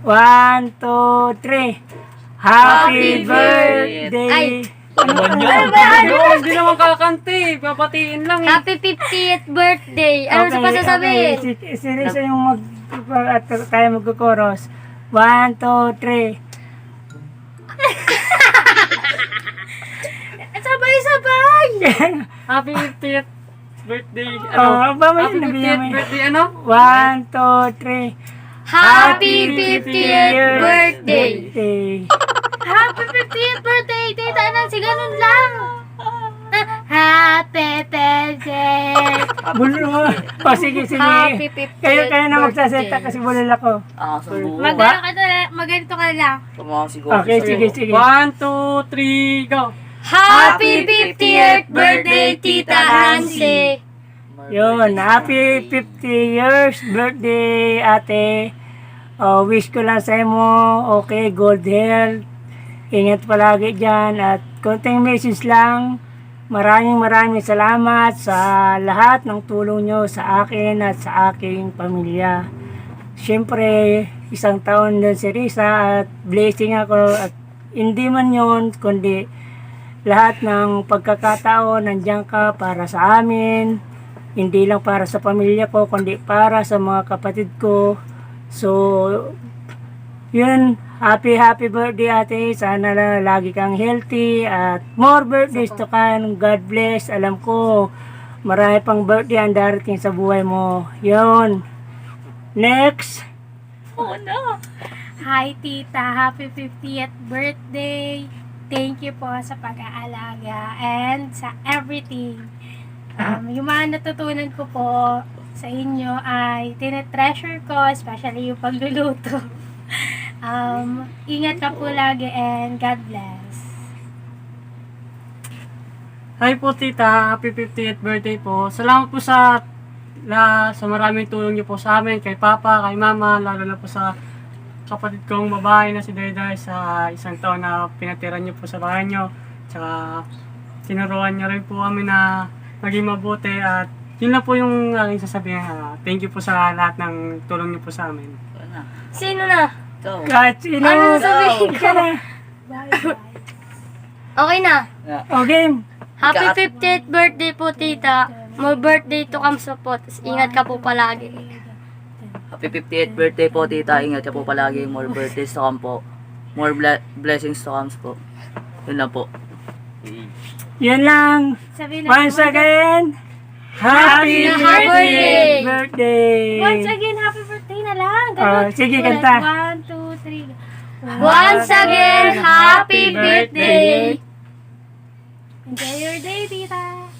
1, 2, 3. Happy birthday! Ano ba Ayun, hindi naman kakanti. Papatiin lang eh. Happy 50th birthday! Ano sa pasasabihin? Okay. Sino isa yung at tayo magkukoros? 1, 2, 3. Sabay-sabay! Happy 50th birthday. Oh, ba may Happy nabigyan 50th mo? birthday ano? 1, 2, 3. Happy 50th birthday! Birthday. Happy 50th birthday! Tita Nancy, ganun lang! Happy birthday! Bulol mo. O sige. Happy 50th Kayo na magsasalita birthday. kasi bulol ako. Subukan. Maganito ka lang. Tumawa siguro. Okay, sige. 1, 2, 3, go! Happy 50th birthday, Tita Nancy! Yun, happy 50 years birthday, ate. Wish ko lang sa mo, okay, good health. Ingat palagi dyan. At konting message lang, maraming salamat sa lahat ng tulong nyo sa akin at sa aking pamilya. Siyempre, isang taon din si Risa at blessing ako. At hindi man yun, kundi lahat ng pagkakataon nandiyan ka para sa amin. Hindi lang para sa pamilya ko, kundi para sa mga kapatid ko. So, yun, happy birthday ate. Sana lagi kang healthy at more birthdays to come. God bless. Alam ko, marami pang birthday ang darating sa buhay mo. Yun. Next. Hi Tita, happy 50th birthday. Thank you po sa pag-aalaga and sa everything. Yung mga natutunan ko po sa inyo ay tinetreasure ko, especially yung pagluluto. Ingat ka po lagi and God bless. Hi po tita, happy 50th birthday po. Salamat po sa maraming tulong niyo po sa amin, kay Papa, kay Mama, lalo na po sa kapatid kong babae na si Dayday sa isang taon na pinatiran niyo po sa bahay niyo. Tsaka tinuruan niyo rin po kami na maging mabuti at yun lang po yung aking sasabihin. Thank you po sa lahat ng tulong niyo po sa amin. Sino na? Ikaw. Kahit sino. Ano sabihin ko? Ka na. Okay na. O game. Happy 50th birthday po, Tita. More birthday to come po. Ingat ka po palagi. Happy 50th birthday po, tita. Ingat ka po palagi. More birthdays to come po. More blessings to come po. Yun lang po. Yan lang. Sabihin Once again, happy birthday! birthday! Once again, happy birthday na lang. Sige, kanta. 1, 2, 3. Once again, happy birthday! Enjoy your day, Tita.